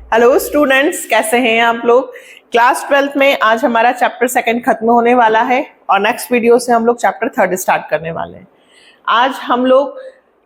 Hello students, कैसे हैं आप लोग। क्लास 12th में आज हमारा चैप्टर 2 खत्म होने वाला है और नेक्स्ट वीडियो से हम लोग चैप्टर 3 स्टार्ट करने वाले हैं। आज हम लोग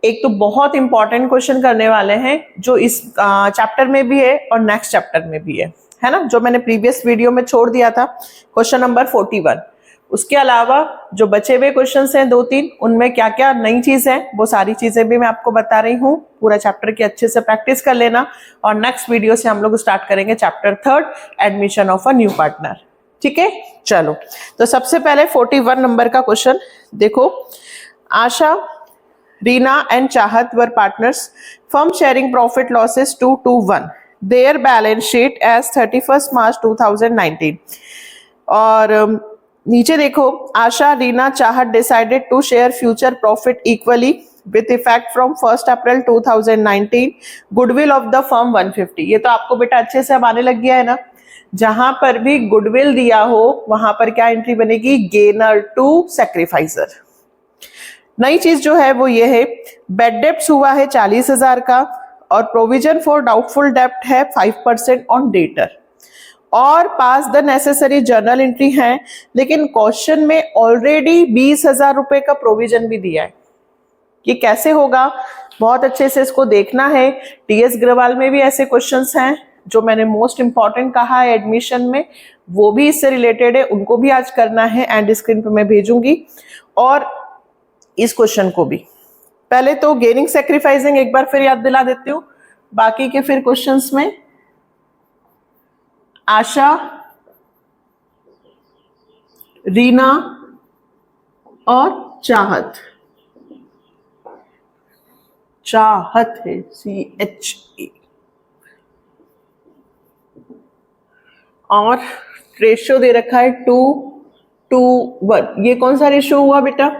एक तो बहुत इंपॉर्टेंट क्वेश्चन करने वाले हैं जो इस चैप्टर में भी है और नेक्स्ट चैप्टर में भी है ना, जो मैंने प्रीवियस वीडियो में छोड़ दिया था, क्वेश्चन नंबर 41। उसके अलावा जो बचे हुए क्वेश्चंस हैं 2-3, उनमें क्या क्या नई चीज है वो सारी चीजें भी मैं आपको बता रही हूँ। पूरा चैप्टर की अच्छे से प्रैक्टिस कर लेना और नेक्स्ट वीडियो से हम लोग स्टार्ट करेंगे chapter 3, admission of a new partner. ठीक है, चलो तो सबसे पहले 41 नंबर का क्वेश्चन देखो। Asha, Reena and Chahat were partners, firm sharing profit losses 2-1, their balance sheet as 31 March 2019। और नीचे देखो, Asha, Reena, Chahat decided to share future profit equally with effect from 1 April 2019, goodwill of the firm 150। ये तो आपको बेटा अच्छे से अब आने लग गया है ना। जहां पर भी गुडविल दिया हो वहां पर क्या एंट्री बनेगी, गेनर टू सैक्रिफाइसर। नई चीज जो है वो ये है, बेड डेप्ट हुआ है 40,000 का और प्रोविजन फॉर डाउटफुल डेप्ट है 5% ऑन डेटर और पास द नेसेसरी जर्नल एंट्री है। लेकिन क्वेश्चन में ऑलरेडी 20,000 रुपए का प्रोविजन भी दिया है। ये कैसे होगा, बहुत अच्छे से इसको देखना है। टीएस ग्रवाल में भी ऐसे क्वेश्चंस हैं जो मैंने मोस्ट इंपॉर्टेंट कहा है एडमिशन में, वो भी इससे रिलेटेड है, उनको भी आज करना है, एंड स्क्रीन पे मैं भेजूंगी। और इस क्वेश्चन को भी पहले तो गेनिंग सैक्रिफाइसिंग एक बार फिर याद दिला देती हूँ, बाकी के फिर क्वेश्चंस में आशा, रीना और चाहत, चाहत है CHE, और रेशियो दे रखा है 2-1। ये कौन सा रेशियो हुआ बेटा,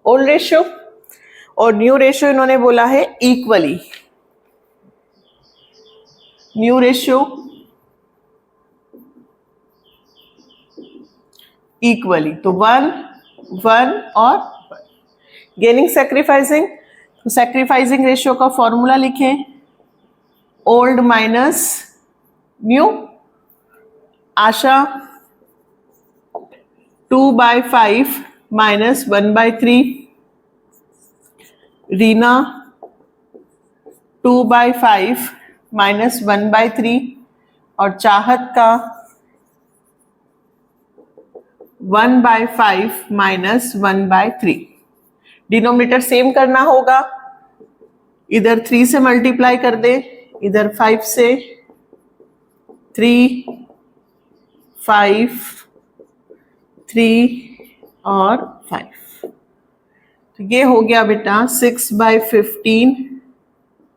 ओल्ड रेशियो। और न्यू रेशियो इन्होंने बोला है इक्वली, न्यू रेशियो इक्वली, तो 1-1 और 1। गेनिंग सैक्रिफाइसिंग, तो सैक्रिफाइसिंग रेशियो का फॉर्मूला लिखें, ओल्ड माइनस न्यू। आशा 2/5 माइनस 1/3, रीना 2/5 माइनस 1/3 और चाहत का 1/5 माइनस 1/3। डिनोमिनेटर सेम करना होगा, इधर 3 से मल्टीप्लाई कर दे, इधर 5 से, 3, 5, 3 और 5। तो ये हो गया बेटा 6/15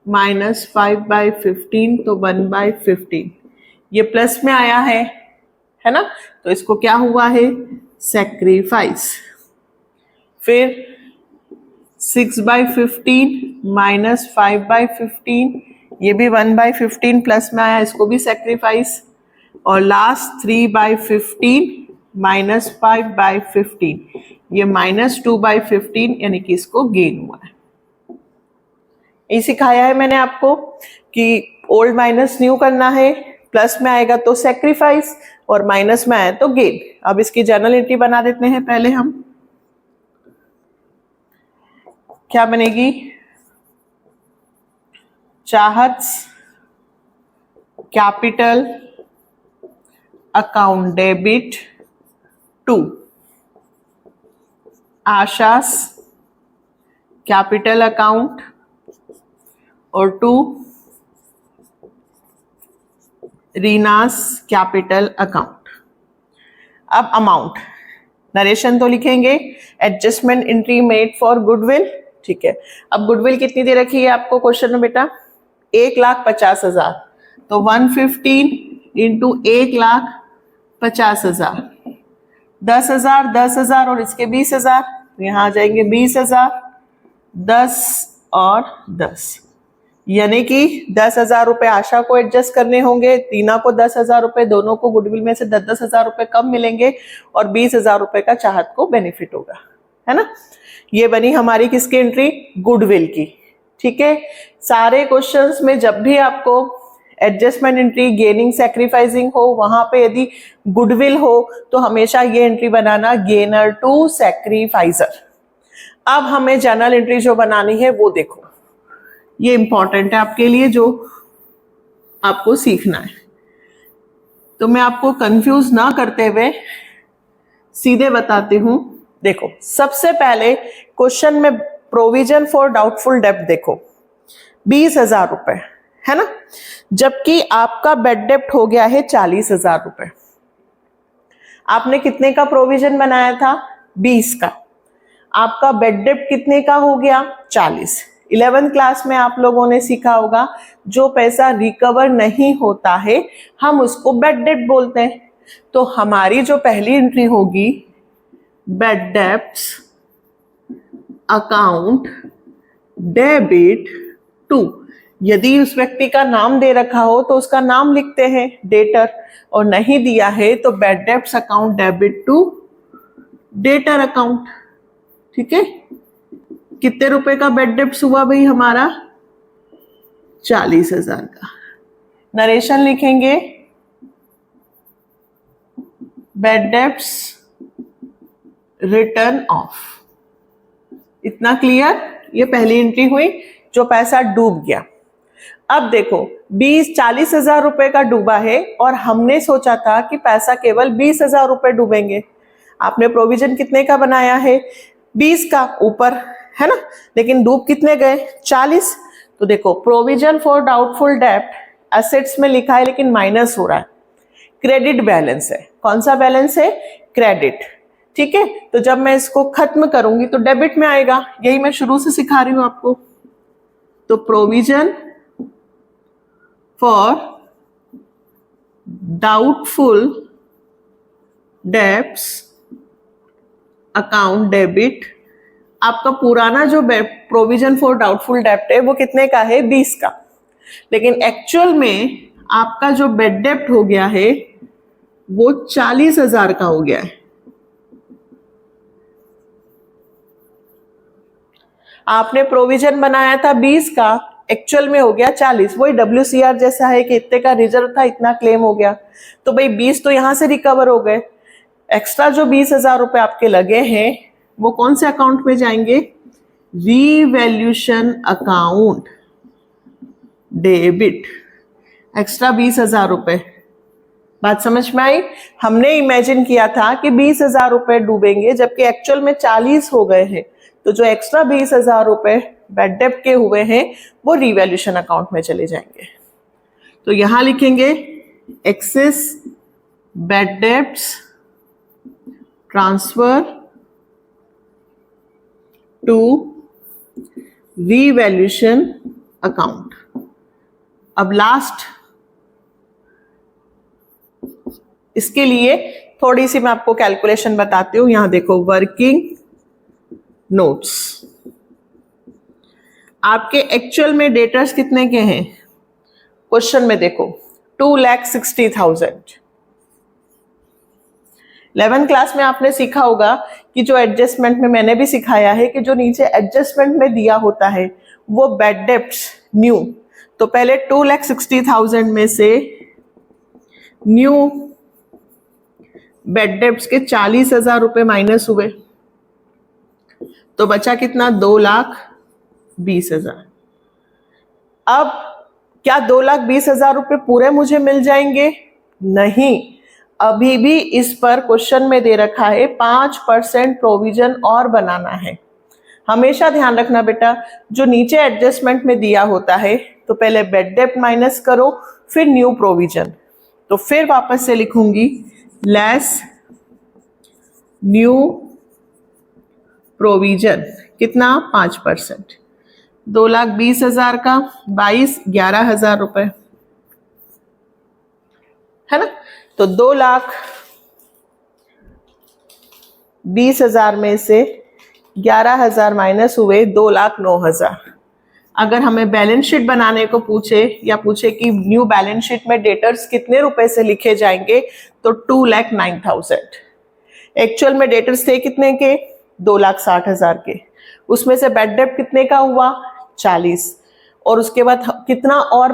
माइनस 5/15, तो 1/15। ये प्लस में आया है ना, तो इसको क्या हुआ है, सैक्रिफाइस। फिर 6/15 माइनस 5/15, ये भी 1/15 प्लस में आया, इसको भी सैक्रिफाइस। और लास्ट 3/15 माइनस 5/15, ये माइनस 2/15, यानी कि इसको गेन हुआ है। ये सिखाया है मैंने आपको कि ओल्ड माइनस न्यू करना है, प्लस में आएगा तो सैक्रिफाइस और माइनस में आए तो गेन। अब इसकी जर्नल एंट्री बना देते हैं पहले हम। क्या बनेगी, Chahat capital account debit to Asha's capital account और 2 रीनास कैपिटल अकाउंट। अब अमाउंट, नरेशन तो लिखेंगे, adjustment entry made for goodwill. ठीक है, अब गुडविल कितनी दे रखी है आपको क्वेश्चन में बेटा, 1,50,000, तो 115 इंटू 1,50,000, 10,000, 10,000 और इसके 20,000, यहाँ आ जाएंगे 20,000, 10 और 10, यानी कि 10,000 रुपए आशा को एडजस्ट करने होंगे, रीना को 10,000 रुपए, दोनों को गुडविल में से 10,000 रुपए कम मिलेंगे और 20,000 रुपए का चाहत को बेनिफिट होगा, है ना। ये बनी हमारी किसकी एंट्री, गुडविल की। ठीक है, सारे क्वेश्चंस में जब भी आपको एडजस्टमेंट एंट्री, गेनिंग, सैक्रिफाइसिंग हो, वहां पे यदि गुडविल हो तो हमेशा ये एंट्री बनाना, गेनर टू सैक्रिफाइजर। अब हमें जर्नल एंट्री जो बनानी है वो देखो, ये इंपॉर्टेंट है आपके लिए, जो आपको सीखना है। तो मैं आपको कंफ्यूज ना करते हुए सीधे बताती हूं। देखो, सबसे पहले क्वेश्चन में प्रोविजन फॉर डाउटफुल डेब्ट देखो, 20,000 रुपए है ना, जबकि आपका बेड डेब्ट हो गया है 40,000 रुपए। आपने कितने का प्रोविजन बनाया था? 20 का। आपका बेड डेब्ट कितने का हो गया? 40। 11th क्लास में आप लोगों ने सीखा होगा, जो पैसा रिकवर नहीं होता है हम उसको बेड डेब्ट बोलते हैं। तो हमारी जो पहली एंट्री होगी, bad debts account debit to, यदि उस व्यक्ति का नाम दे रखा हो तो उसका नाम लिखते हैं डेटर, और नहीं दिया है तो bad debts account debit to debtor account. ठीक है, कितने रुपए का बेड डेब्ट्स हुआ भाई हमारा? 40,000 का। नरेशन लिखेंगे, बेड डेब्ट्स रिटर्न ऑफ। इतना क्लियर? ये पहली एंट्री हुई, जो पैसा डूब गया। अब देखो, 40,000 रुपए का डूबा है और हमने सोचा था कि पैसा केवल 20,000 रुपए डूबेंगे। आपने प्रोविजन कितने का बनाया है? 20 का ऊपर, है ना, लेकिन डूब कितने गए? 40। तो देखो, प्रोविजन फॉर डाउटफुल डेब्ट एसेट्स में लिखा है लेकिन माइनस हो रहा है, क्रेडिट बैलेंस है। कौन सा बैलेंस है? क्रेडिट। ठीक है, तो जब मैं इसको खत्म करूंगी तो डेबिट में आएगा, यही मैं शुरू से सिखा रही हूं आपको। तो provision for doubtful debts account debit, आपका पुराना जो प्रोविजन फॉर डाउटफुल डेब्ट है वो कितने का है? 20 का, लेकिन एक्चुअल में आपका जो बेड डेब्ट हो गया है वो 40,000 का हो गया है। आपने प्रोविजन बनाया था 20 का, एक्चुअल में हो गया 40। वही WCR जैसा है कि इतने का रिजर्व था, इतना क्लेम हो गया, तो भाई 20 तो यहां से रिकवर हो गए। एक्स्ट्रा जो 20,000 रुपए आपके लगे हैं वो कौन से अकाउंट में जाएंगे? Revaluation account debit. एक्स्ट्रा 20,000 रुपए। बात समझ में आई? हमने इमेजिन किया था कि 20,000 रुपए डूबेंगे, जबकि एक्चुअल में 40 हो गए हैं। तो जो एक्स्ट्रा 20,000 रुपए बेड डेब्ट के हुए हैं वो रीवैल्यूएशन अकाउंट में चले जाएंगे। तो यहां लिखेंगे excess bad debts transfer to revaluation account. अब लास्ट, इसके लिए थोड़ी सी मैं आपको कैलकुलेशन बताती हूं। यहां देखो, वर्किंग नोट्स। आपके एक्चुअल में डेटर्स कितने के हैं? क्वेश्चन में देखो, 2,60,000। 11th क्लास में आपने सीखा होगा कि जो एडजस्टमेंट में मैंने भी सिखाया है कि जो नीचे एडजस्टमेंट में दिया होता है वो बेड डेब्ट्स न्यू। तो पहले 2,60,000 में से न्यू बेड डेब्ट्स के 40,000 रुपए माइनस हुए, तो बचा कितना? 2,20,000। अब क्या 2,20,000 रुपए पूरे मुझे मिल जाएंगे? नहीं, अभी भी इस पर क्वेश्चन में दे रखा है 5% प्रोविजन और बनाना है। हमेशा ध्यान रखना बेटा, जो नीचे एडजस्टमेंट में दिया होता है तो पहले बेड डेब्ट माइनस करो, फिर न्यू प्रोविजन। तो फिर वापस से लिखूंगी लेस न्यू प्रोविजन, कितना? 5%। 2,20,000 का 22, 11,000 रुपए, है ना। तो 2,20,000 में से 11,000 माइनस हुए 2,09,000। अगर हमें बैलेंस शीट बनाने को पूछे या पूछे कि न्यू बैलेंस शीट में डेटर्स कितने रुपए से लिखे जाएंगे, तो 2,09,000। एक्चुअल में डेटर्स थे कितने के? 2,60,000 के। उसमें से बेड डेब्ट कितने का हुआ? 40। और उसके बाद कितना और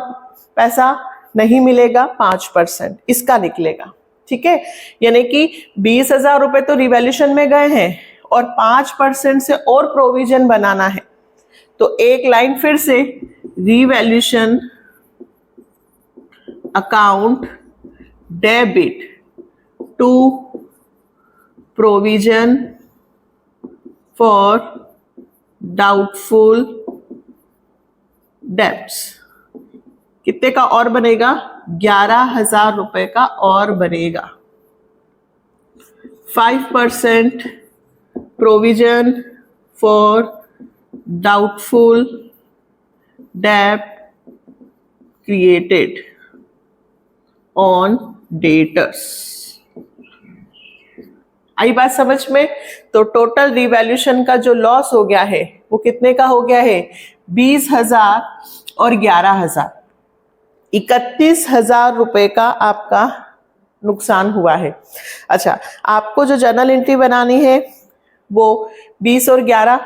पैसा नहीं मिलेगा, 5% इसका निकलेगा। ठीक है, यानी कि 20,000 रुपए तो रिवैल्यूएशन में गए हैं और 5% से और प्रोविजन बनाना है। तो एक लाइन फिर से, revaluation account debit to provision for doubtful debts. कितने का और बनेगा? 11,000 रुपए का और बनेगा। 5% प्रोविजन फॉर डाउटफुल डेब्ट क्रिएटेड ऑन डेटर्स। आई बात समझ में? तो टोटल रिवैल्यूएशन का जो लॉस हो गया है वो कितने का हो गया है? 20,000 और 11,000, 31,000 रुपए का आपका नुकसान हुआ है। अच्छा, आपको जो जर्नल एंट्री बनानी है वो 20 और 11,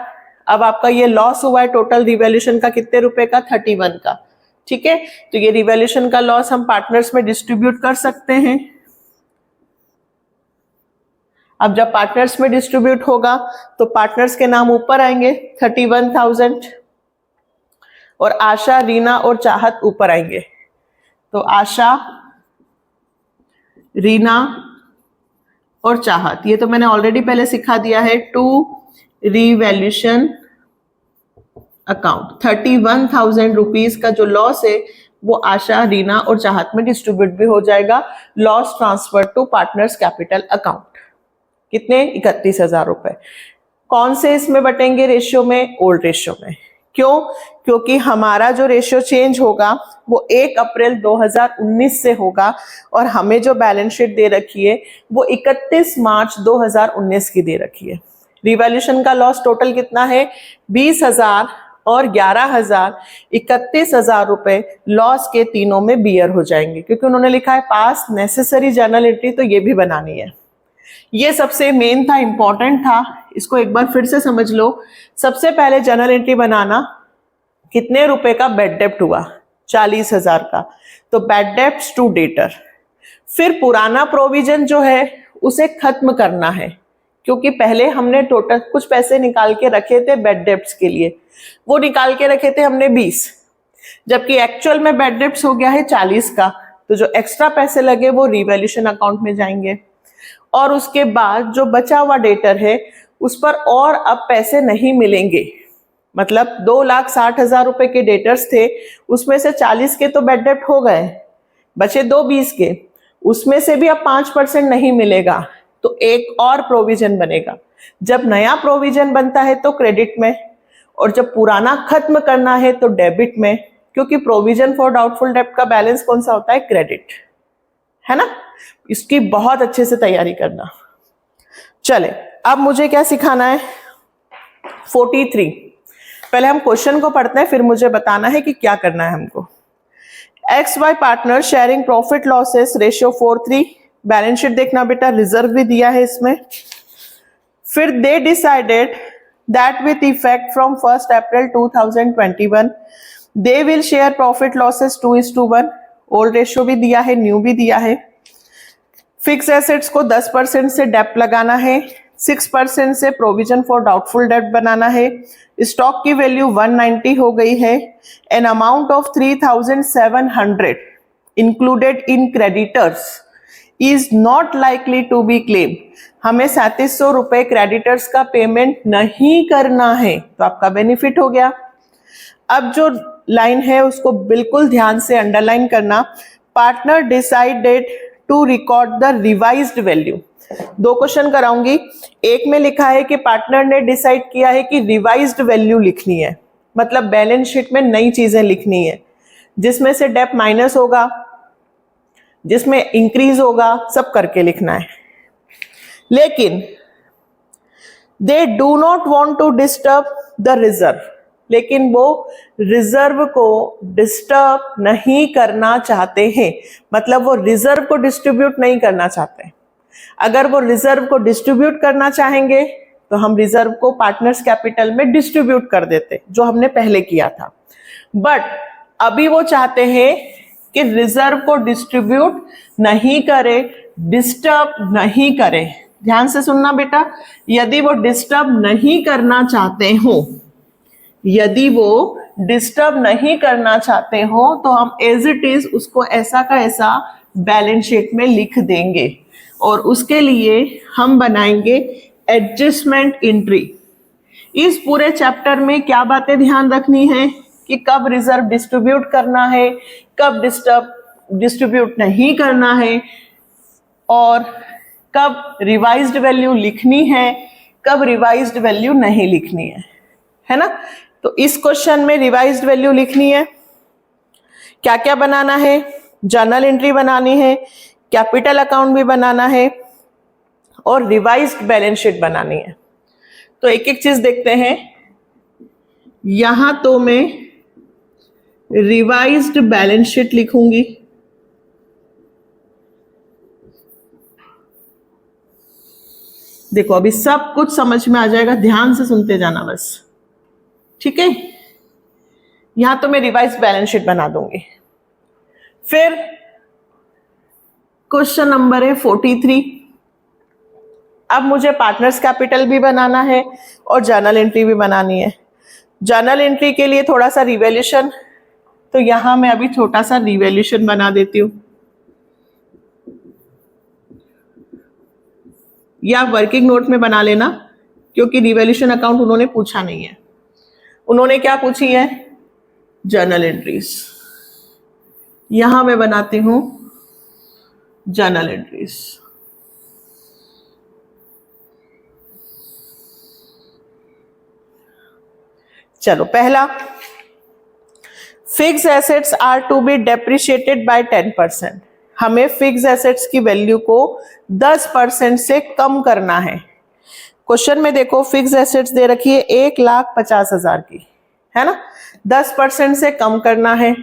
अब आपका ये लॉस हुआ है टोटल रिवैल्यूएशन का कितने रुपए का? 31 का। ठीक है, तो ये रिवैल्यूएशन का लॉस हम पार्टनर्स में डिस्ट्रीब्यूट कर सकते हैं। अब जब पार्टनर्स में डिस्ट्रीब्यूट होगा तो पार्टनर्स के नाम ऊपर आएंगे 31,000 और आशा, रीना और चाहत ऊपर आएंगे। तो आशा, रीना और चाहत, ये तो मैंने ऑलरेडी पहले सिखा दिया है। टू रिवैल्यूएशन अकाउंट, 31,000 रुपीज का जो लॉस है वो आशा, रीना और चाहत में डिस्ट्रीब्यूट भी हो जाएगा। Loss transfer to partners capital account. कितने? 31,000 रुपए। कौन से इसमें बटेंगे रेशियो में? ओल्ड रेशियो में। क्यों? क्योंकि हमारा जो रेशियो चेंज होगा वो 1 अप्रैल 2019 से होगा और हमें जो बैलेंस शीट दे रखी है वो 31 मार्च 2019 की दे रखी है। रिवैल्यूएशन का लॉस टोटल कितना है? 20,000 और 11,000, 31,000 रुपए लॉस के तीनों में बियर हो जाएंगे, क्योंकि उन्होंने लिखा है पास नेसेसरी जर्नल एंट्री, तो ये भी बनानी है। ये सबसे मेन था, इंपॉर्टेंट था, इसको एक बार फिर से समझ लो। सबसे पहले जर्नल एंट्री बनाना, कितने रुपए का बैड डेब्ट हुआ? 40,000 का, तो बैड डेब्ट्स टू डेटर। फिर पुराना प्रोविजन जो है उसे खत्म करना है, क्योंकि पहले हमने टोटल कुछ पैसे निकाल के रखे थे बैड डेब्ट्स के लिए, वो निकाल के रखे थे हमने 20, जबकि एक्चुअल में बैड डेब्ट्स हो गया है 40 का। तो जो एक्स्ट्रा पैसे लगे वो रिवैल्यूएशन अकाउंट में जाएंगे और उसके बाद जो बचा हुआ डेटर है उस पर और अब पैसे नहीं मिलेंगे। मतलब 2,60,000 रुपए के डेटर्स थे, उसमें से 40 के तो बैड डेब्ट हो गए, बचे 20 के, उसमें से भी अब 5% नहीं मिलेगा, तो एक और प्रोविजन बनेगा। जब नया प्रोविजन बनता है तो क्रेडिट में, और जब पुराना खत्म करना है तो डेबिट में, क्योंकि प्रोविजन फॉर डाउटफुल डेब्ट का बैलेंस कौन सा होता है? क्रेडिट, है ना। इसकी बहुत अच्छे से तैयारी करना। चले, अब मुझे क्या सिखाना है? 43। पहले हम क्वेश्चन को पढ़ते हैं, फिर मुझे बताना है कि क्या करना है हमको। X Y partner sharing profit losses, ratio 4:3। Balance sheet देखना बेटा, रिजर्व भी दिया है इसमें। फिर they decided that with effect from 1 April 2021 they will share profit losses 2:1। Old ratio भी दिया है, न्यू भी दिया है। फिक्स एसेट्स को 10% से डेप्ट लगाना है, 6% से प्रोविजन फॉर डाउटफुल डेब्ट बनाना है। स्टॉक की वैल्यू 190 हो गई है। An amount of 3,700 included in creditors is not likely to be claim. हमें 3700 रुपए क्रेडिटर्स का पेमेंट नहीं करना है, तो आपका बेनिफिट हो गया। अब जो लाइन है उसको बिल्कुल ध्यान से अंडरलाइन करना। Partner decided to record the revised value. 2 question कराऊंगी। एक में लिखा है कि पार्टनर ने डिसाइड किया है कि रिवाइज्ड वैल्यू लिखनी है, मतलब बैलेंस शीट में नई चीजें लिखनी है, जिसमें से डेब्ट माइनस होगा, जिसमें इंक्रीज होगा, सब करके लिखना है। लेकिन they do not want to disturb the reserve, लेकिन वो रिजर्व को डिस्टर्ब नहीं करना चाहते हैं, मतलब वो रिजर्व को डिस्ट्रीब्यूट नहीं करना चाहते। अगर वो रिजर्व को डिस्ट्रीब्यूट करना चाहेंगे तो हम रिजर्व को पार्टनर्स कैपिटल में डिस्ट्रीब्यूट कर देते, जो हमने पहले किया था। बट अभी वो चाहते हैं कि रिजर्व को डिस्ट्रीब्यूट नहीं करे, डिस्टर्ब नहीं करे। ध्यान से सुनना बेटा, यदि वो डिस्टर्ब नहीं करना चाहते हो, यदि वो डिस्टर्ब नहीं करना चाहते हो तो हम एज इट इज उसको ऐसा का ऐसा बैलेंस शीट में लिख देंगे, और उसके लिए हम बनाएंगे एडजस्टमेंट एंट्री। इस पूरे चैप्टर में क्या बातें ध्यान रखनी है कि कब रिजर्व डिस्ट्रीब्यूट करना है, कब डिस्ट्रीब्यूट नहीं करना है, और कब रिवाइज्ड वैल्यू लिखनी है, कब रिवाइज्ड वैल्यू नहीं लिखनी है ना। तो इस क्वेश्चन में रिवाइज्ड वैल्यू लिखनी है, क्या क्या बनाना है, जर्नल एंट्री बनानी है, कैपिटल अकाउंट भी बनाना है, और रिवाइज्ड बैलेंस शीट बनानी है। तो एक एक चीज देखते हैं। यहां तो मैं रिवाइज्ड बैलेंस शीट लिखूंगी, देखो अभी सब कुछ समझ में आ जाएगा, ध्यान से सुनते जाना बस, ठीक है। यहां तो मैं रिवाइज्ड बैलेंस शीट बना दूंगी। फिर क्वेश्चन नंबर है 43। अब मुझे पार्टनर्स कैपिटल भी बनाना है और जर्नल एंट्री भी बनानी है। जर्नल एंट्री के लिए थोड़ा सा रिवैल्यूएशन, तो यहां मैं अभी छोटा सा रिवैल्यूएशन बना देती हूं, या वर्किंग नोट में बना लेना, क्योंकि रिवैल्यूएशन अकाउंट उन्होंने पूछा नहीं है। उन्होंने क्या पूछी है, जर्नल एंट्रीज। यहां मैं बनाती हूं जर्नल एंट्रीज। चलो, पहला, fix assets are to be depreciated by 10%। हमें फिक्स एसेट्स की वैल्यू को 10% से कम करना है। क्वेश्चन में देखो फिक्स एसेट्स दे रखी है 1,50,000 की, है ना। 10% से कम करना है।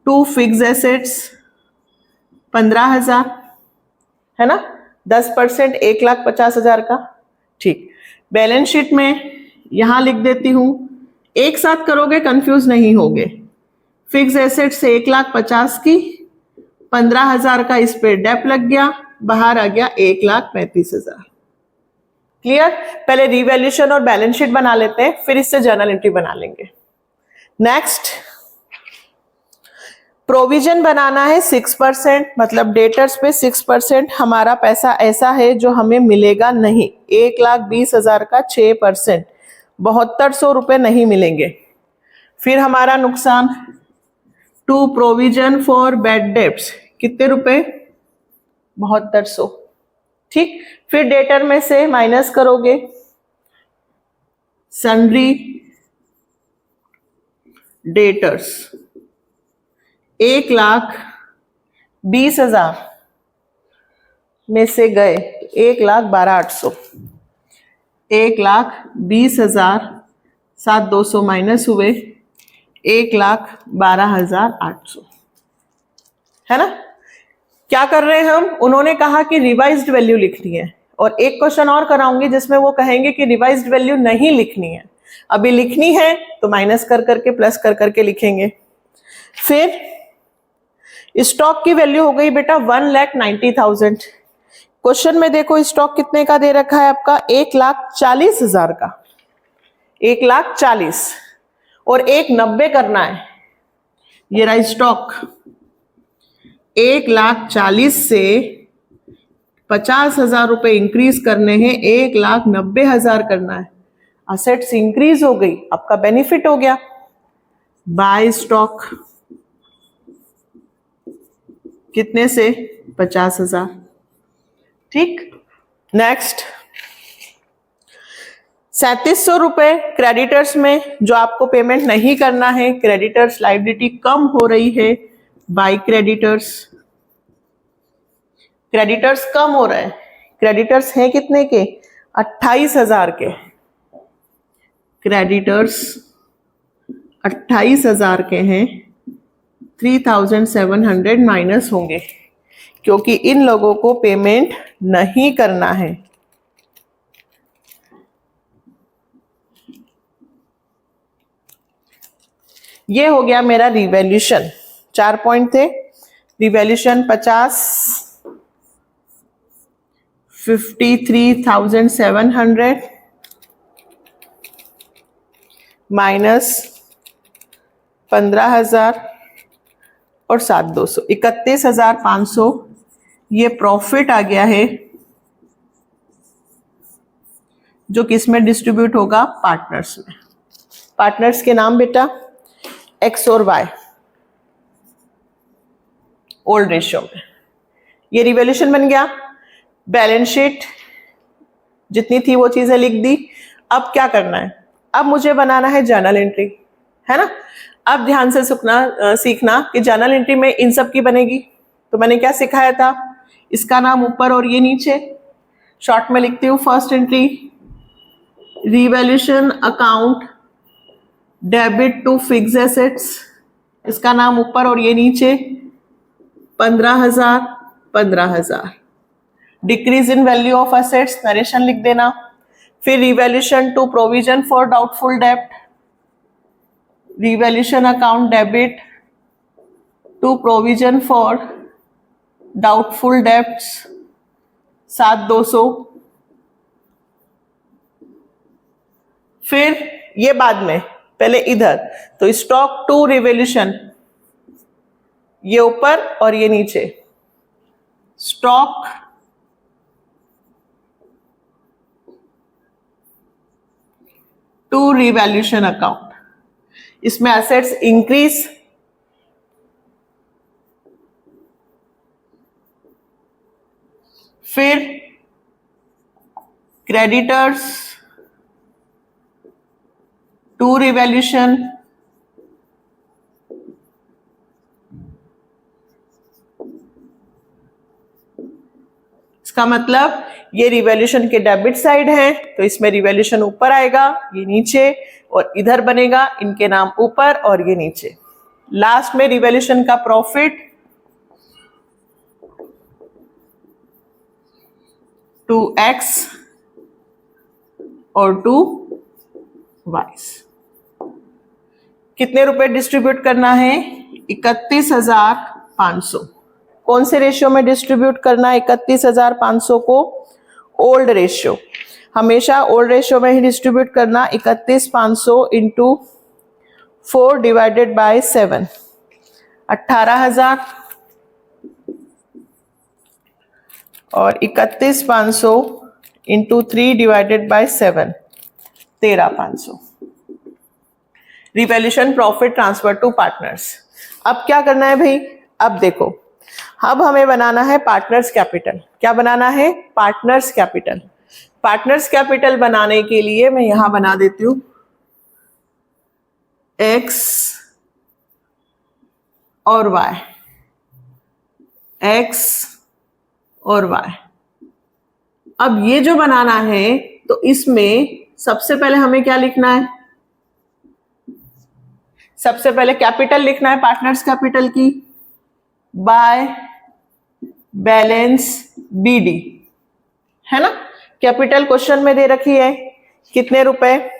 टू फिक्स एसेट्स 15,000, है ना। 10% 1,50,000 का, ठीक। बैलेंस शीट में यहां लिख देती हूं, एक साथ करोगे कंफ्यूज नहीं होगे। फिक्स एसेट से 1,50,000 की, 15,000 का इस पे डेप लग गया, बाहर आ गया 1,35,000। क्लियर। पहले रिवैल्यूएशन और बैलेंस शीट बना लेते हैं, फिर इससे जर्नल एंट्री बना लेंगे। नेक्स्ट, प्रोविजन बनाना है 6%, मतलब डेटर्स पे 6%। हमारा पैसा ऐसा है जो हमें मिलेगा नहीं। 1,20,000 का 6%, 7200 रुपए नहीं मिलेंगे। फिर हमारा नुकसान, to provision for bad debts, कितने रुपए, 7200, ठीक। फिर डेटर में से माइनस करोगे, सन्ड्री डेटर्स 1,20,000 में से गए 1,12,800, 1,20,000, 7,200 माइनस हुए 1,12,800, है ना। क्या कर रहे हैं हम, उन्होंने कहा कि रिवाइज्ड वैल्यू लिखनी है, और एक क्वेश्चन और कराऊंगी जिसमें वो कहेंगे कि रिवाइज्ड वैल्यू नहीं लिखनी है। अभी लिखनी है तो माइनस कर करके प्लस कर करके लिखेंगे। फिर स्टॉक की वैल्यू हो गई बेटा 1,90,000। क्वेश्चन में देखो स्टॉक कितने का दे रखा है आपका, 1,40,000 का, 1,40,000, और 1,90 करना है। ये रहा स्टॉक, 1,40,000 से 50,000 रुपए इंक्रीज करने हैं, 1,90,000 करना है। असेट्स इंक्रीज हो गई, आपका बेनिफिट हो गया। बाय स्टॉक कितने से, 50,000, ठीक। नेक्स्ट, 3,700 रुपए क्रेडिटर्स में जो आपको पेमेंट नहीं करना है। क्रेडिटर्स लायबिलिटी कम हो रही है, बाय क्रेडिटर्स। क्रेडिटर्स कम हो रहा है, क्रेडिटर्स हैं कितने के, 28,000 के। क्रेडिटर्स 28,000 के हैं, 3,700 माइनस होंगे, क्योंकि इन लोगों को पेमेंट नहीं करना है। ये हो गया मेरा रिवैल्यूशन, 4 पॉइंट थे। रिवैल्यूशन 50, 53,700 माइनस 15,000 और 7,200, 31,500 ये प्रॉफिट आ गया है, जो किस में डिस्ट्रीब्यूट होगा, पार्टनर्स में। पार्टनर्स के नाम बेटा एक्स और वाई, ओल्ड रेशियो में। ये रिवैल्यूशन बन गया। बैलेंस शीट जितनी थी वो चीजें लिख दी। अब क्या करना है, अब मुझे बनाना है जर्नल एंट्री, है ना। अब ध्यान से सीखना कि जर्नल एंट्री में इन सब की बनेगी। तो मैंने क्या सिखाया था, इसका नाम ऊपर और ये नीचे। शॉर्ट में लिखती हूँ, first entry revaluation account debit to fix assets, इसका नाम ऊपर और ये नीचे, 15,000 15,000। Decrease in value of assets, narration लिख देना। फिर revaluation to provision for doubtful डेब्ट, revaluation account debit to provision for doubtful debts, 7,200। फिर ये बाद में, पहले इधर, तो स्टॉक टू रिवैल्यूशन, ये ऊपर और ये नीचे, स्टॉक टू रिवैल्यूशन अकाउंट। इसमें एसेट्स इंक्रीज, फिर क्रेडिटर्स टू रिवैल्यूशन, इसका मतलब ये रिवैल्यूशन के डेबिट साइड है, तो इसमें रिवैल्यूशन ऊपर आएगा, ये नीचे, और इधर बनेगा इनके नाम ऊपर और ये नीचे। लास्ट में रिवैल्यूशन का प्रॉफिट टू एक्स और टू वाई। कितने रुपए डिस्ट्रीब्यूट करना है, 31,500। कौन से रेशियो में डिस्ट्रीब्यूट करना है 31,500 को, ओल्ड रेशियो। हमेशा ओल्ड रेशियो में ही डिस्ट्रीब्यूट करना। 31,500 इंटू 4 डिवाइडेड बाय 7, 18,000, और 31,500 into 3 divided by 7, 13,500। Revaluation profit transfer to partners. अब क्या करना है भाई, अब देखो, अब हमें बनाना है पार्टनर्स कैपिटल। क्या बनाना है, पार्टनर्स कैपिटल। पार्टनर्स कैपिटल बनाने के लिए मैं यहां बना देती हूं एक्स और वाई, एक्स और वाई। अब ये जो बनाना है, तो इसमें सबसे पहले हमें क्या लिखना है, सबसे पहले कैपिटल लिखना है पार्टनर्स कैपिटल की, बाय बैलेंस बीडी, है ना। कैपिटल क्वेश्चन में दे रखी है, कितने रुपए,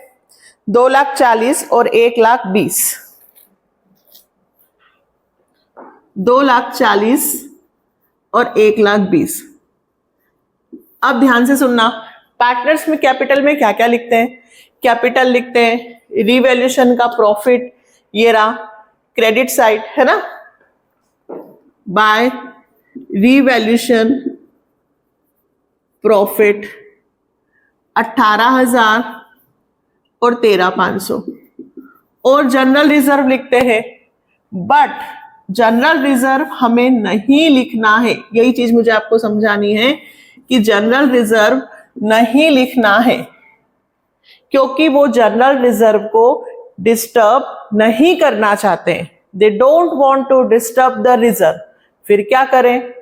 2,40,000 और 1,20,000, 2,40,000 और 1,20,000। अब ध्यान से सुनना, पार्टनर्स में कैपिटल में क्या क्या लिखते हैं, कैपिटल लिखते हैं रिवैल्यूशन का प्रॉफिट, ये रहा क्रेडिट साइड, है ना, बाय रिवैल्यूशन प्रॉफिट 18,000 और 13,500। और जनरल रिजर्व लिखते हैं, बट जनरल रिजर्व हमें नहीं लिखना है। यही चीज मुझे आपको समझानी है कि जनरल रिजर्व नहीं लिखना है, क्योंकि वो जनरल रिजर्व को डिस्टर्ब नहीं करना चाहते हैं। They don't want to disturb the reserve. फिर क्या करें,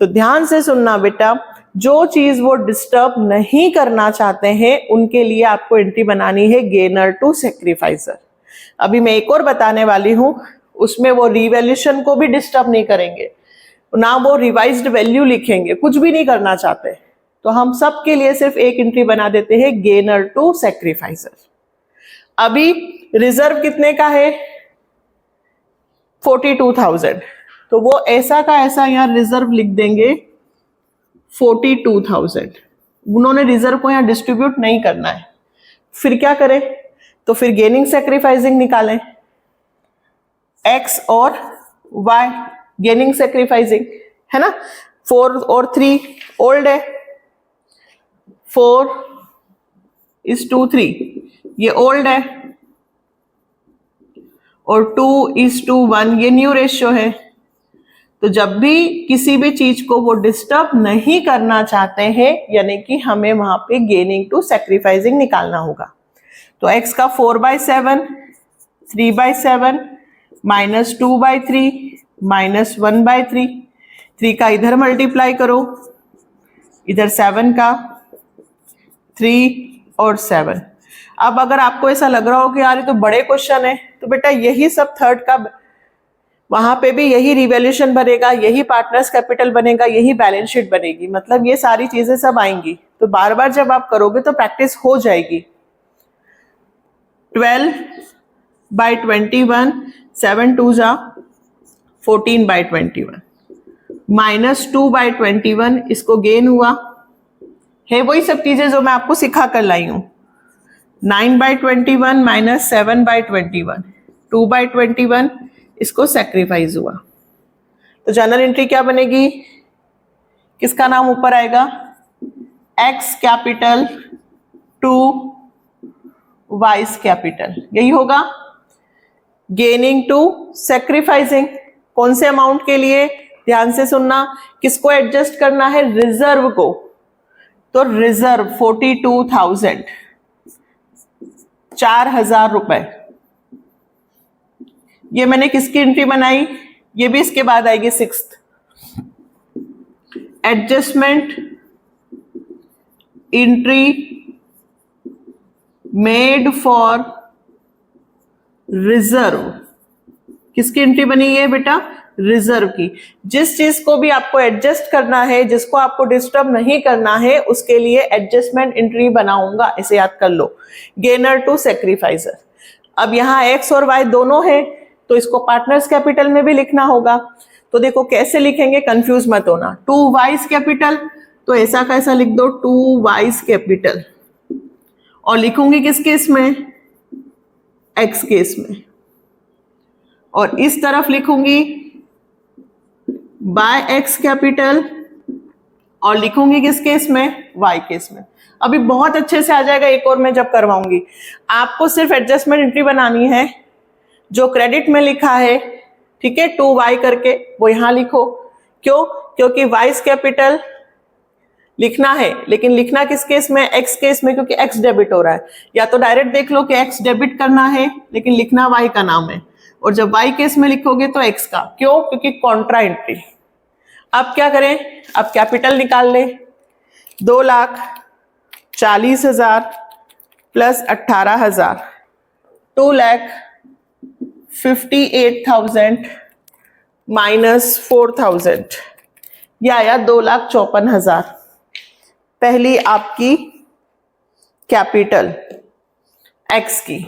तो ध्यान से सुनना बेटा, जो चीज वो डिस्टर्ब नहीं करना चाहते हैं उनके लिए आपको एंट्री बनानी है गेनर टू सैक्रिफाइसर। अभी मैं एक और बताने वाली हूं, उसमें वो रिवैल्यूशन को भी डिस्टर्ब नहीं करेंगे, ना वो रिवाइज्ड वैल्यू लिखेंगे, कुछ भी नहीं करना चाहते। तो हम सब के लिए सिर्फ एक एंट्री बना देते हैं गेनर टू सैक्रिफाइसर। अभी रिजर्व कितने का है, 42,000, तो वो ऐसा का ऐसा यहाँ रिजर्व लिख देंगे 42,000। उन्होंने रिजर्व को यहाँ डिस्ट्रीब्यूट नहीं करना है। फिर क्या करें, तो फिर गेनिंग सैक्रिफाइसिंग निकालें, x और y गेनिंग सैक्रिफाइसिंग है ना। 4 और 3 ओल्ड है, 4:3 ये ओल्ड है, और 2:1 ये न्यू रेशियो है। तो जब भी किसी भी चीज को वो डिस्टर्ब नहीं करना चाहते हैं, यानी कि हमें वहां पे गेनिंग टू सैक्रिफाइसिंग निकालना होगा। तो x का 4/7, 3/7, -2/3, -1/3, 3 का इधर मल्टीप्लाई करो, इधर 7 का, 3 और 7। अब अगर आपको ऐसा लग रहा हो कि यार ये तो बड़े क्वेश्चन है, तो बेटा यही सब थर्ड का, वहां पे भी यही रिवैल्यूएशन बनेगा, यही पार्टनर्स कैपिटल बनेगा, यही बैलेंस शीट बनेगी, मतलब ये सारी चीजें सब आएंगी। तो बार बार जब आप करोगे तो प्रैक्टिस हो जाएगी। 12/21, 7 2 जा 14/21, -2/21 इसको गेन हुआ है, वही सब चीजें जो मैं आपको सिखा कर लाई हूं। 9/21 -7/21, 2/21 इसको सैक्रिफाइस हुआ। तो जर्नल एंट्री क्या बनेगी, किसका नाम ऊपर आएगा, X capital to Y's capital, यही होगा। गेनिंग टू सैक्रिफाइसिंग कौन से अमाउंट के लिए, ध्यान से सुनना, किसको एडजस्ट करना है, रिजर्व को। तो रिजर्व 42,000, 4,000 रुपए, ये मैंने किसकी एंट्री बनाई, ये भी इसके बाद आएगी 6th। Adjustment entry made for reserve, किसकी एंट्री बनी है बेटा, रिजर्व की। जिस चीज को भी आपको एडजस्ट करना है, जिसको आपको डिस्टर्ब नहीं करना है, उसके लिए एडजस्टमेंट एंट्री बनाऊंगा, इसे याद कर लो। Gainer to सैक्रिफाइसर। अब यहां एक्स और वाई दोनों है, तो इसको पार्टनर्स कैपिटल में भी लिखना होगा। तो देखो कैसे लिखेंगे, कंफ्यूज मत होना। 2 वाइस कैपिटल, तो ऐसा कैसा लिख दो, 2 वाइस कैपिटल, और लिखूंगी किस केस में, एक्स केस में, और इस तरफ लिखूंगी बाय एक्स कैपिटल, और लिखूंगी किस केस में, वाई केस में। अभी बहुत अच्छे से आ जाएगा, एक और मैं जब करवाऊंगी। आपको सिर्फ एडजस्टमेंट एंट्री बनानी है, जो क्रेडिट में लिखा है, ठीक है, 2y करके वो यहां लिखो। क्यों, क्योंकि वाइस कैपिटल लिखना है, लेकिन लिखना किस केस में, एक्स केस में, क्योंकि एक्स डेबिट हो रहा है। या तो डायरेक्ट देख लो कि एक्स डेबिट करना है, लेकिन लिखना वाई का नाम है, और जब वाई केस में लिखोगे तो एक्स का। क्यों, क्योंकि कॉन्ट्रा एंट्री। अब क्या करें, अब कैपिटल निकाल ले, 2,40,000 प्लस 18,000, 2,58,000 माइनस 4,000, यह आया 2,54,000। पहली आपकी कैपिटल एक्स की,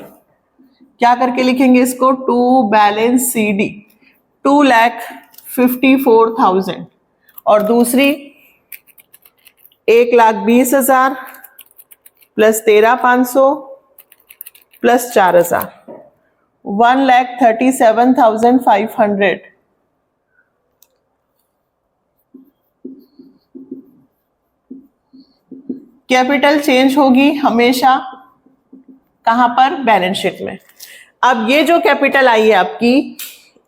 क्या करके लिखेंगे इसको, टू बैलेंस सी डी 2,54,000, और दूसरी 1,20,000 प्लस 13,500 प्लस 4,000, 1,37,500। कैपिटल चेंज होगी हमेशा कहां पर, बैलेंस शीट में। अब ये जो कैपिटल आई है आपकी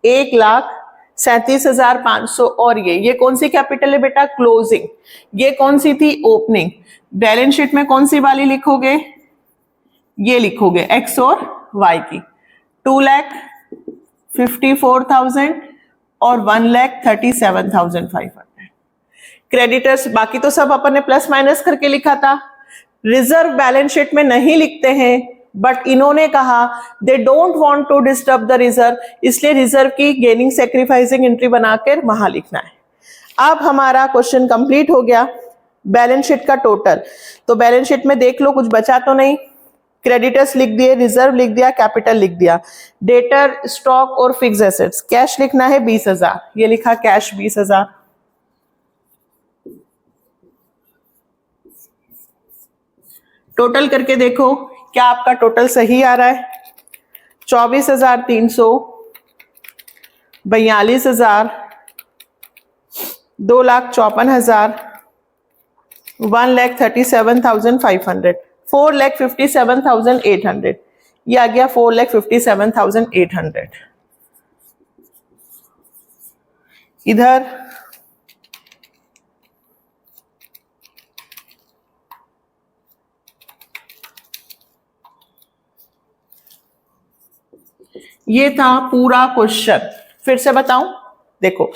1,37,500, और ये कौन सी कैपिटल है बेटा, क्लोजिंग। ये कौन सी थी, ओपनिंग। बैलेंस शीट में कौन सी वाली लिखोगे, ये लिखोगे एक्स और वाई की। 2,54,000 और 1,37,500। क्रेडिटर्स बाकी तो सब अपन ने प्लस माइनस करके लिखा था। रिजर्व बैलेंस शीट में नहीं लिखते हैं, बट इन्होंने कहा they don't want to disturb the reserve, इसलिए रिजर्व की गेनिंग सैक्रिफाइसिंग एंट्री बनाकर वहां लिखना है। अब हमारा क्वेश्चन कंप्लीट हो गया। बैलेंस शीट का टोटल, तो बैलेंस शीट में देख लो कुछ बचा तो नहीं, क्रेडिटर्स लिख दिए, रिजर्व लिख दिया, कैपिटल लिख दिया, डेटर, स्टॉक और फिक्स एसेट्स। कैश लिखना है 20,000, ये लिखा कैश 20,000। टोटल करके देखो क्या आपका टोटल सही आ रहा है। 24,300, 42,000, 2,54,000, 1,37,500, 4,57,800, ये आ गया 4,57,800। इधर ये था पूरा क्वेश्चन। फिर से बताऊं, देखो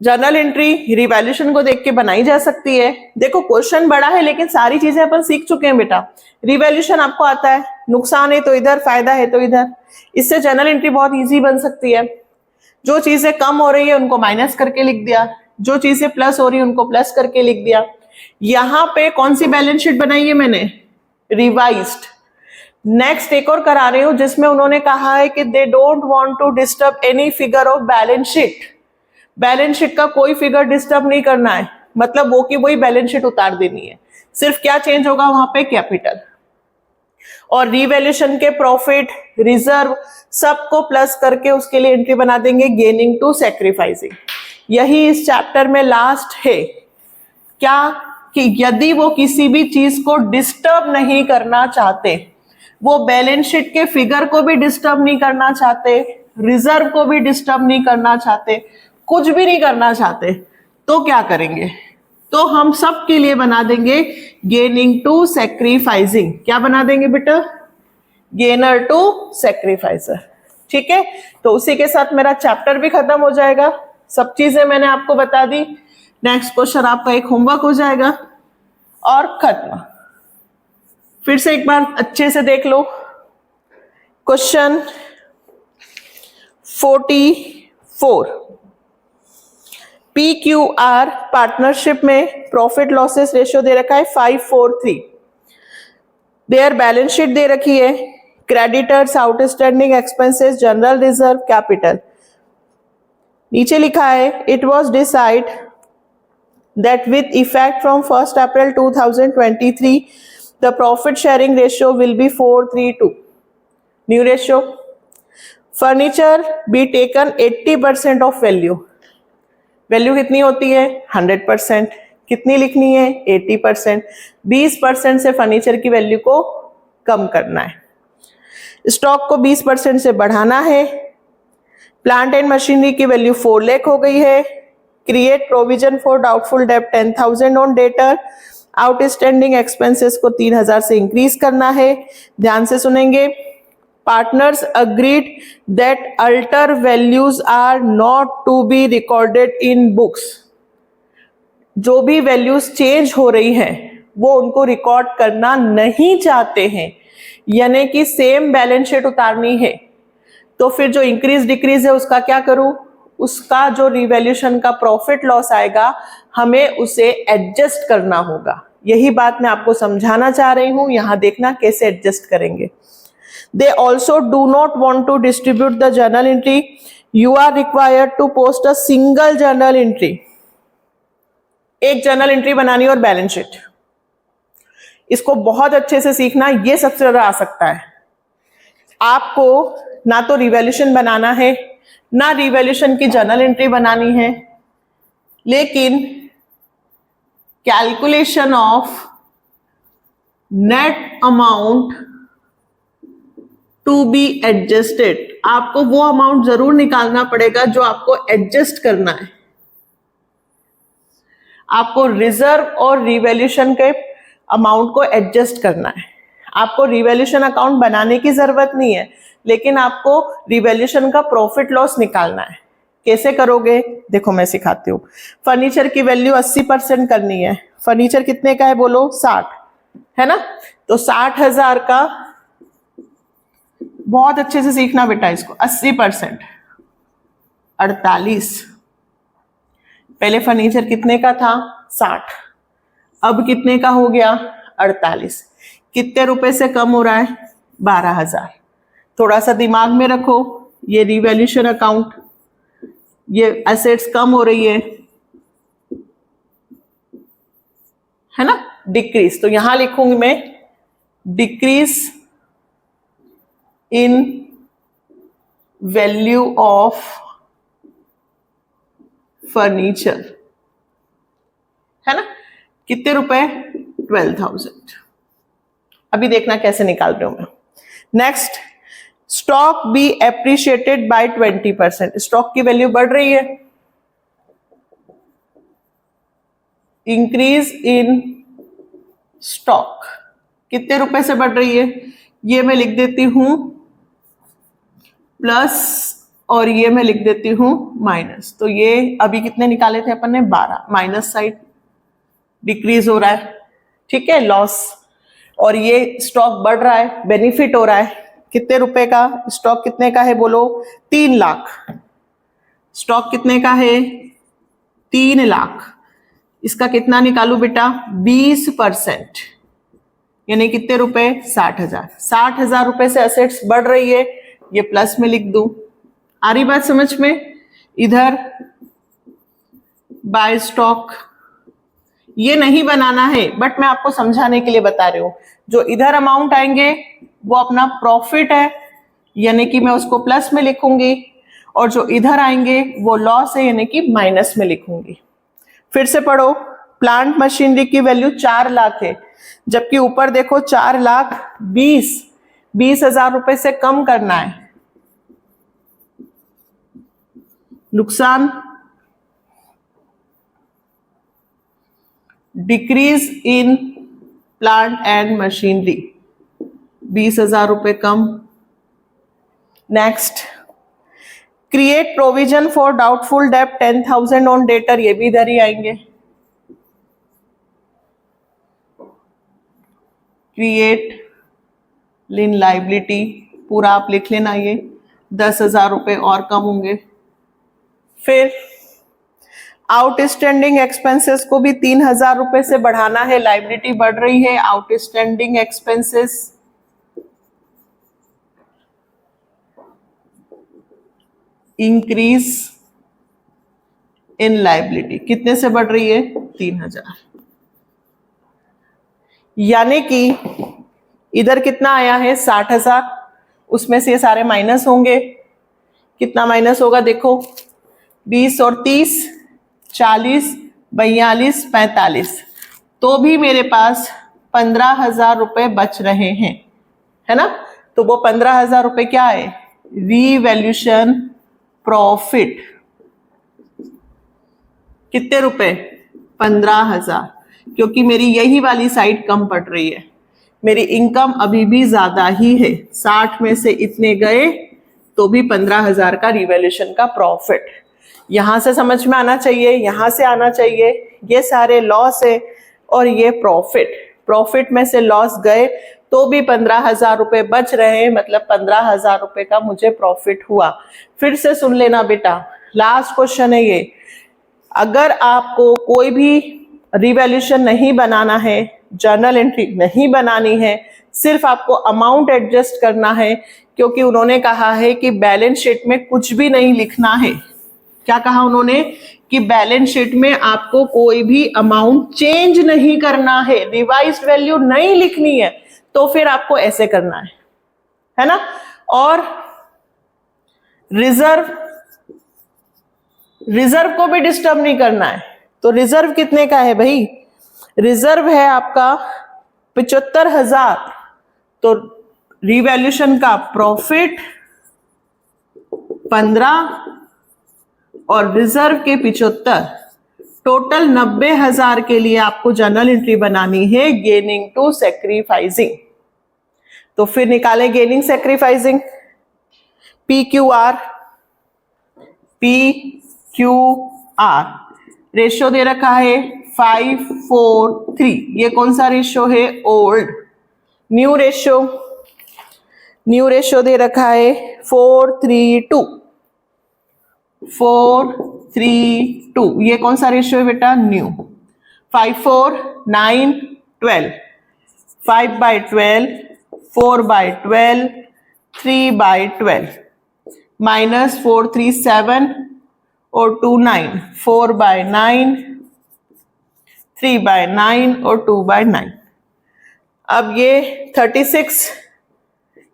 जर्नल एंट्री रिवैल्यूएशन को देख के बनाई जा सकती है। देखो क्वेश्चन बड़ा है लेकिन सारी चीजें अपन सीख चुके हैं बेटा। रिवैल्यूएशन आपको आता है, नुकसान है तो इधर, फायदा है तो इधर। इससे जर्नल एंट्री बहुत इजी बन सकती है। जो चीजें कम हो रही है उनको माइनस करके लिख दिया, जो चीजें प्लस हो रही है उनको प्लस करके लिख दिया। यहां पे कौन सी बैलेंस शीट बनाई है मैंने, रिवाइज्ड। नेक्स्ट एक और करा रही हूं जिसमें उन्होंने कहा है कि they don't want to disturb any figure of balance sheet. Balance sheet का कोई फिगर डिस्टर्ब नहीं करना है, मतलब वो की वही बैलेंस शीट उतार देनी है। सिर्फ क्या चेंज होगा वहां पे, कैपिटल। और रिवैल्यूएशन के प्रॉफिट, रिजर्व सबको प्लस करके उसके लिए एंट्री बना देंगे गेनिंग टू सैक्रिफाइसिंग। यही इस चैप्टर में लास्ट है क्या, कि यदि वो किसी भी चीज को डिस्टर्ब नहीं करना चाहते, वो बैलेंस शीट के फिगर को भी डिस्टर्ब नहीं करना चाहते, रिजर्व को भी डिस्टर्ब नहीं करना चाहते, कुछ भी नहीं करना चाहते, तो क्या करेंगे, तो हम सब के लिए बना देंगे गेनिंग टू सैक्रिफाइसिंग। क्या बना देंगे बेटा, गेनर टू सैक्रिफाइसर। ठीक है, तो उसी के साथ मेरा चैप्टर भी खत्म हो जाएगा। सब चीजें मैंने आपको बता दी। नेक्स्ट क्वेश्चन आपका एक होमवर्क हो जाएगा और खत्म। फिर से एक बार अच्छे से देख लो। क्वेश्चन 44, PQR पार्टनरशिप में प्रॉफिट लॉसेस रेशियो दे रखा है 5:4:3। देयर बैलेंस शीट दे रखी है, creditors, outstanding expenses, general reserve, capital. नीचे लिखा है it was decide that with effect from 1 April 2023 the profit sharing ratio will be 4:3:2। New ratio, furniture be taken 80% of value. Value कितनी होती है, 100%। कितनी लिखनी है, 80%। 20% से फर्नीचर की वैल्यू को कम करना है। स्टॉक को 20% से बढ़ाना है। प्लांट एंड मशीनरी की वैल्यू 4 लाख हो गई है। क्रिएट प्रोविजन फॉर डाउटफुल डेब्ट 10,000 ऑन डेटर। आउटस्टैंडिंग एक्सपेंसेस को 3,000 से इंक्रीज करना है। ध्यान से सुनेंगे। Partners agreed that alter values are not to be recorded in books. जो भी वैल्यूज चेंज हो रही हैं वो उनको रिकॉर्ड करना नहीं चाहते हैं, यानी कि सेम बैलेंस शीट उतारनी है। तो फिर जो इंक्रीज डिक्रीज है उसका क्या करूं, उसका जो रिवैल्यूएशन का प्रॉफिट लॉस आएगा हमें उसे एडजस्ट करना होगा। यही बात मैं आपको समझाना चाह रही हूं, यहां देखना कैसे एडजस्ट करेंगे। They also do not want to distribute the journal entry. You are required to post a single journal entry. एक जर्नल एंट्री बनानी और बैलेंस शीट। इसको बहुत अच्छे से सीखना, ये सबसे ज्यादा आ सकता है। आपको ना तो रिवैल्यूएशन बनाना है ना रिवैल्यूएशन की जर्नल एंट्री बनानी है, लेकिन calculation of net amount to be adjusted, आपको वो अमाउंट जरूर निकालना पड़ेगा जो आपको एडजस्ट करना है। आपको रिजर्व और रिवैल्यूएशन के अमाउंट को एडजस्ट करना है। आपको रिवैल्यूएशन अकाउंट बनाने की जरूरत नहीं है, लेकिन आपको रिवैल्यूएशन का प्रॉफिट लॉस निकालना है। कैसे करोगे, देखो मैं सिखाती हूँ। फर्नीचर की वैल्यू 80% करनी है। फर्नीचर कितने का है बोलो, 60 है ना, तो 60,000 का, बहुत अच्छे से सीखना बेटा इसको, 80% 48। पहले फर्नीचर कितने का था, 60, अब कितने का हो गया, 48। कितने रुपए से कम हो रहा है? 12,000। थोड़ा सा दिमाग में रखो, ये रिवैल्यूएशन अकाउंट, ये एसेट्स कम हो रही है ना, डिक्रीज। तो यहां लिखूंगी मैं decrease in value of furniture, है ना। कितने रुपए? 12,000। अभी देखना कैसे निकाल रही हूं मैं। Next, stock be appreciated by 20%। Stock की वैल्यू बढ़ रही है, इंक्रीज इन स्टॉक कितने रुपए से बढ़ रही है? ये मैं लिख देती हूं प्लस और ये मैं लिख देती हूं माइनस। तो ये अभी कितने निकाले थे अपन ने? 12। माइनस साइड डिक्रीज हो रहा है, ठीक है, लॉस। और ये स्टॉक बढ़ रहा है, बेनिफिट हो रहा है। कितने रुपए का स्टॉक? कितने का है बोलो? 3 लाख। स्टॉक कितने का है? 3 लाख। इसका कितना निकालू बेटा? 20%, यानी कितने रुपए? 60,000। 60,000 रुपए से असेट्स बढ़ रही है, ये प्लस में लिख दूं। आ रही बात समझ में? इधर बाय स्टॉक ये नहीं बनाना है, बट मैं आपको समझाने के लिए बता रही हूं। जो इधर अमाउंट आएंगे वो अपना प्रॉफिट है, यानी कि मैं उसको प्लस में लिखूंगी, और जो इधर आएंगे वो लॉस है, यानी कि माइनस में लिखूंगी। फिर से पढ़ो, प्लांट मशीनरी की वैल्यू 4 लाख है, जबकि ऊपर देखो 4 लाख 20,000 रुपए से कम करना है। नुकसान, decrease in plant and machinery, 20,000 रुपए कम। Next, create provision for doubtful डेब्ट 10,000 ऑन डेटर, ये भी इधर ही आएंगे। क्रिएट इन लाइबिलिटी, पूरा आप लिख लेना, ये 10,000 रुपए और कम होंगे। फिर आउटस्टैंडिंग एक्सपेंसेस को भी 3,000 रुपए से बढ़ाना है, लाइबिलिटी बढ़ रही है। Outstanding expenses increase in liability, कितने से बढ़ रही है? 3,000। यानी कि इधर कितना आया है? 60,000, उसमें से ये सारे माइनस होंगे। कितना माइनस होगा देखो? 20 और 30, 40, 42, 45, तो भी मेरे पास 15,000 रुपए बच रहे हैं, है ना। तो वो 15,000 रुपए क्या है? Revaluation profit. कितने रुपए? 15,000, क्योंकि मेरी यही वाली साइड कम पड़ रही है। मेरी इनकम अभी भी ज्यादा ही है, 60 में से इतने गए तो भी 15,000 का रिवैल्यूएशन का प्रॉफिट। यहां से समझ में आना चाहिए, यहां से आना चाहिए। ये सारे लॉस है और ये प्रॉफिट, प्रॉफिट में से लॉस गए तो भी 15,000 रुपए बच रहे, मतलब 15,000 रुपए का मुझे प्रॉफिट हुआ। फिर से सुन लेना बेटा, लास्ट क्वेश्चन है ये। अगर आपको कोई भी रिवैल्यूएशन नहीं बनाना है, जर्नल एंट्री नहीं बनानी है, सिर्फ आपको अमाउंट एडजस्ट करना है, क्योंकि उन्होंने कहा है कि बैलेंस शीट में कुछ भी नहीं लिखना है। क्या कहा उन्होंने? कि बैलेंस शीट में आपको कोई भी अमाउंट चेंज नहीं करना है, रिवाइज्ड वैल्यू नहीं लिखनी है। तो फिर आपको ऐसे करना है ना। और रिजर्व को भी डिस्टर्ब नहीं करना है। तो रिजर्व कितने का है भाई? रिजर्व है आपका 75,000। तो रिवैल्यूएशन का प्रॉफिट 15 और रिजर्व के 75, टोटल 90,000 के लिए आपको जर्नल एंट्री बनानी है, गेनिंग टू सैक्रिफाइसिंग। तो फिर निकालें गेनिंग सैक्रिफाइसिंग। PQR, रेशियो दे रखा है 5:4:3। ये कौन सा रेशियो है? ओल्ड। न्यू रेशियो दे रखा है 4:3:2। 4:3:2, ये कौन सा रेशियो है बेटा? न्यू। 5:4:9:12। 5/12, 4/12, 3/12, माइनस 4 3 7 और 2 9, 4/9, 3/9 और 2/9। अब ये 36,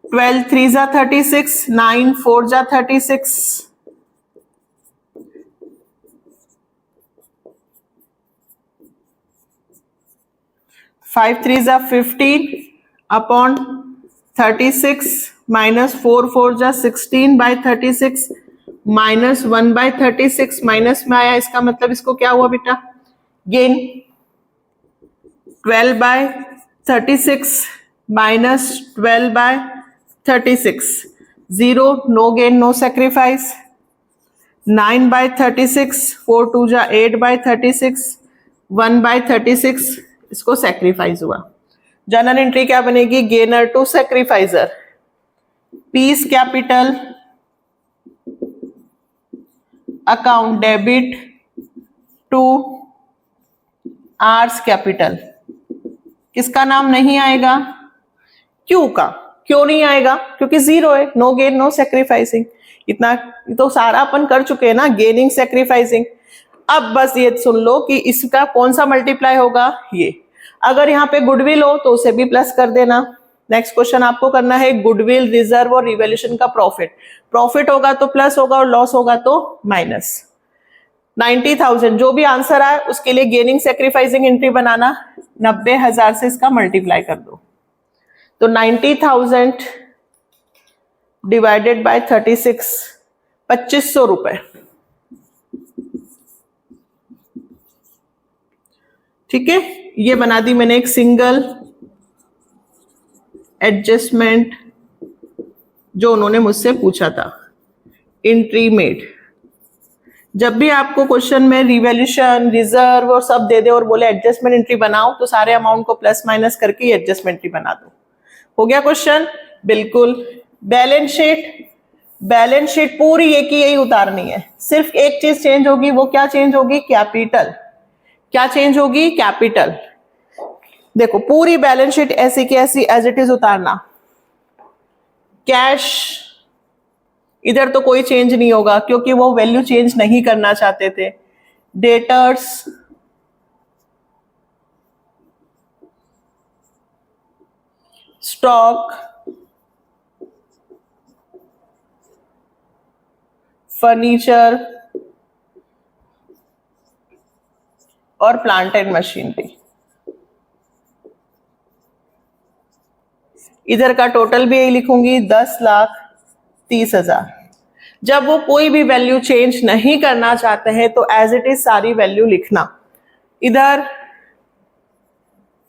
12 3 जा 36, 9 4 जा 36, 5 3 जा 15 अपॉन 36 माइनस 4 4 जा 16/36 माइनस 1/36 माइनस में आया, इसका मतलब इसको क्या हुआ बेटा, gain 12/36 minus 12/36, 0, no gain no sacrifice, 9/36, 4 2 जा 8/36, 1/36 इसको सेक्रीफाइस हुआ। जर्नल एंट्री क्या बनेगी, gainer to sacrificer, P's capital account debit to R's capital. किसका नाम नहीं आएगा, क्यू का। क्यों नहीं आएगा, क्योंकि जीरो है, नो गेन नो सेक्रीफाइसिंग। इतना तो सारा अपन कर चुके हैं ना, गेनिंग सेक्रीफाइसिंग। अब बस ये सुन लो कि इसका कौन सा मल्टीप्लाई होगा, ये। अगर यहाँ पे गुडविल हो तो उसे भी प्लस कर देना। नेक्स्ट क्वेश्चन आपको करना है गुडविल, रिजर्व और रिवैल्यूएशन का प्रॉफिट। प्रॉफिट होगा तो प्लस होगा और लॉस होगा तो माइनस। 90,000 जो भी आंसर आए उसके लिए गेनिंग सेक्रीफाइसिंग एंट्री बनाना, 90,000 से इसका मल्टीप्लाई कर दो। तो 90,000 डिवाइडेड बाय 36, 2500 रुपए। ठीक है, ये बना दी मैंने एक सिंगल एडजस्टमेंट जो उन्होंने मुझसे पूछा था, एंट्री मेड। जब भी आपको क्वेश्चन में रिवैल्यूएशन, रिजर्व और सब दे दे और बोले एडजस्टमेंट एंट्री बनाओ, तो सारे अमाउंट को प्लस माइनस करके एडजस्टमेंट एंट्री बना दो। हो गया क्वेश्चन, बिल्कुल। बैलेंस शीट, बैलेंस शीट पूरी एक ही यही उतारनी है, सिर्फ एक चीज चेंज होगी। वो क्या चेंज होगी, कैपिटल। क्या चेंज होगी, कैपिटल। देखो पूरी बैलेंस शीट ऐसी की ऐसी एज इट इज उतारना। कैश इधर तो कोई चेंज नहीं होगा क्योंकि वो वैल्यू चेंज नहीं करना चाहते थे। डेटर्स, स्टॉक, फर्नीचर और प्लांट एंड मशीनरी। इधर का टोटल भी यही लिखूंगी, 10,30,000। जब वो कोई भी वैल्यू चेंज नहीं करना चाहते हैं तो एज इट इज सारी वैल्यू लिखना। इधर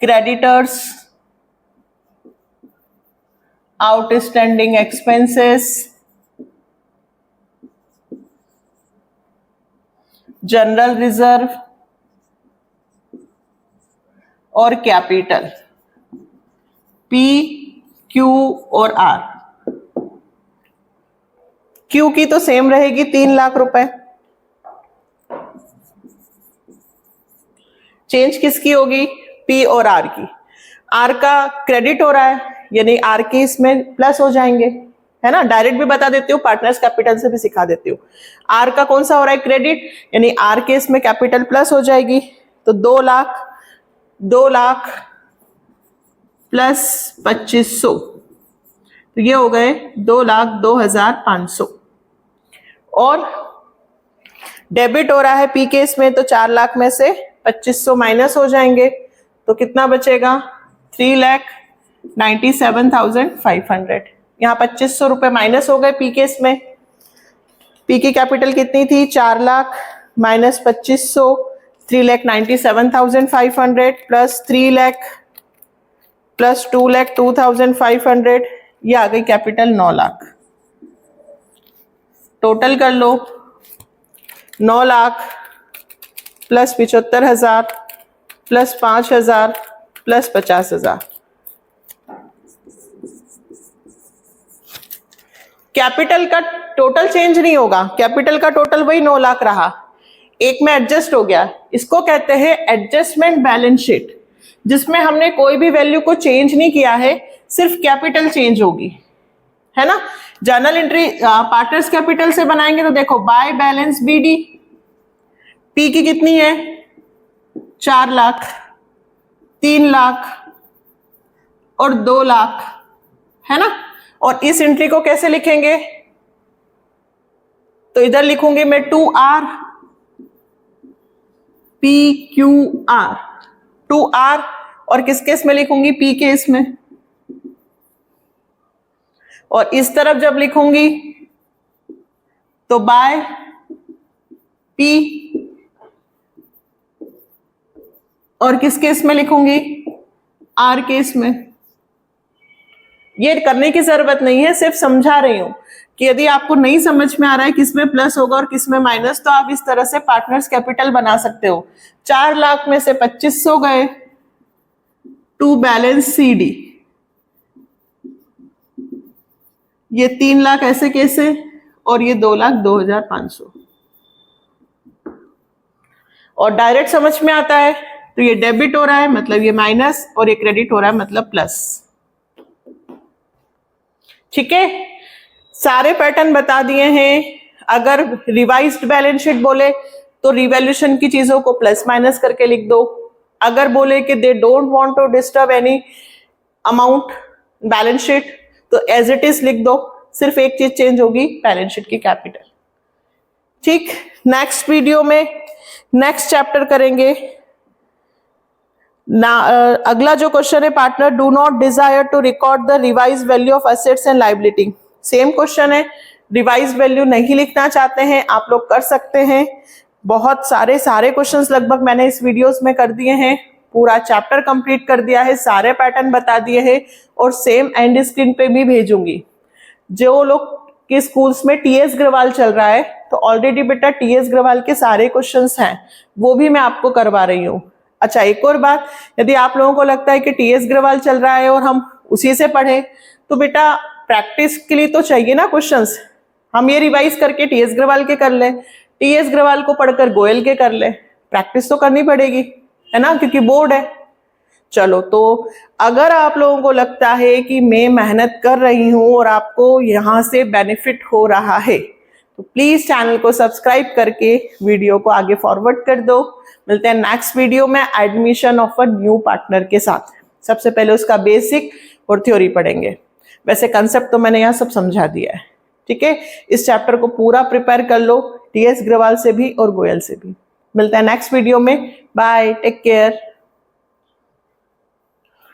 creditors, outstanding expenses, general reserve और कैपिटल, पी, क्यू और आर। क्यू की तो सेम रहेगी 3 लाख रुपए। चेंज किसकी होगी, पी और आर की। आर का क्रेडिट हो रहा है यानी आर की इसमें प्लस हो जाएंगे, है ना। डायरेक्ट भी बता देती हूँ, पार्टनर्स कैपिटल से भी सिखा देती हूँ। आर का कौन सा हो रहा है, क्रेडिट, यानी आर के इसमें कैपिटल प्लस हो जाएगी। तो 2 लाख प्लस 2500, तो ये हो गए 2,02,500। और डेबिट हो रहा है पी के इसमें, तो 4 लाख में से 2500 माइनस हो जाएंगे, तो कितना बचेगा, 3,97,500। यहाँ 2500 रुपए माइनस हो गए पी के इसमें। पी की कैपिटल कितनी थी, 4 lakh minus 2500, 3,97,500 plus 3 lakh plus 2,02,500, ये आ गई कैपिटल 9 लाख। टोटल कर लो, 9 lakh plus 75,000 plus 5,000 plus 50,000। Capital का टोटल चेंज नहीं होगा, कैपिटल का टोटल वही 9 लाख रहा, एक में एडजस्ट हो गया। इसको कहते हैं एडजस्टमेंट बैलेंस शीट। जिसमें हमने कोई भी वैल्यू को चेंज नहीं किया है, सिर्फ कैपिटल चेंज होगी, है ना। जर्नल एंट्री पार्टनर्स कैपिटल से बनाएंगे तो देखो बाय बैलेंस बीडी, पी की कितनी है 4 लाख, 3 लाख और 2 लाख, है ना। और इस एंट्री को कैसे लिखेंगे, तो इधर लिखूंगी मैं 2R PQR, 2R और किस केस में लिखूंगी, P केस में। और इस तरफ जब लिखूंगी तो बाय P और किस केस में लिखूंगी, R केस में। ये करने की जरूरत नहीं है, सिर्फ समझा रही हूं कि यदि आपको नहीं समझ में आ रहा है किसमें प्लस होगा और किसमें माइनस, तो आप इस तरह से पार्टनर्स कैपिटल बना सकते हो। 4 लाख में से 2500 गए टू बैलेंस CD, ये 3 लाख ऐसे कैसे, और ये 2,02,500। और डायरेक्ट समझ में आता है तो ये डेबिट हो रहा है मतलब ये माइनस, और ये क्रेडिट हो रहा है मतलब प्लस। ठीक है, सारे पैटर्न बता दिए हैं। अगर रिवाइज्ड बैलेंस शीट बोले तो रिवैल्यूएशन की चीजों को प्लस माइनस करके लिख दो। अगर बोले कि they don't want to disturb any amount balance sheet तो एज इट इज लिख दो, सिर्फ एक चीज चेंज होगी, बैलेंस शीट की कैपिटल। ठीक, नेक्स्ट वीडियो में नेक्स्ट चैप्टर करेंगे ना। अगला जो क्वेश्चन है, partner do not desire to record the revised value of assets and liability. Same question है, रिवाइज वैल्यू नहीं लिखना चाहते हैं आप लोग कर सकते हैं। बहुत सारे क्वेश्चंस लगभग मैंने इस वीडियोस में कर दिए हैं, पूरा चैप्टर कंप्लीट कर दिया है, सारे पैटर्न बता दिए हैं और सेम एंड स्क्रीन पे भी भेजूंगी। जो लोग के स्कूल्स में TS ग्रवाल चल रहा है तो ऑलरेडी बेटा TS ग्रवाल के सारे क्वेश्चंस हैं, वो भी मैं आपको करवा रही हूँ। अच्छा, एक और बात, यदि आप लोगों को लगता है कि TS ग्रवाल चल रहा है और हम उसी से पढ़ें तो बेटा प्रैक्टिस के लिए तो चाहिए ना क्वेश्चंस। हम ये रिवाइज करके TS ग्रवाल के कर ले, TS ग्रवाल को पढ़कर गोयल के कर ले, प्रैक्टिस तो करनी पड़ेगी, है ना, क्योंकि बोर्ड है। चलो, तो अगर आप लोगों को लगता है कि मैं मेहनत कर रही हूं और आपको यहां से बेनिफिट हो रहा है तो प्लीज चैनल को सब्सक्राइब करके वीडियो को आगे फॉरवर्ड कर दो। मिलते हैं नेक्स्ट वीडियो में admission of a new partner के साथ। सबसे पहले उसका बेसिक और थ्योरी पढ़ेंगे, वैसे कंसेप्ट तो मैंने यहाँ सब समझा दिया है। ठीक है, इस चैप्टर को पूरा प्रिपेयर कर लो, TS ग्रवाल से भी और गोयल से भी। मिलते हैं नेक्स्ट वीडियो में, बाय, टेक केयर।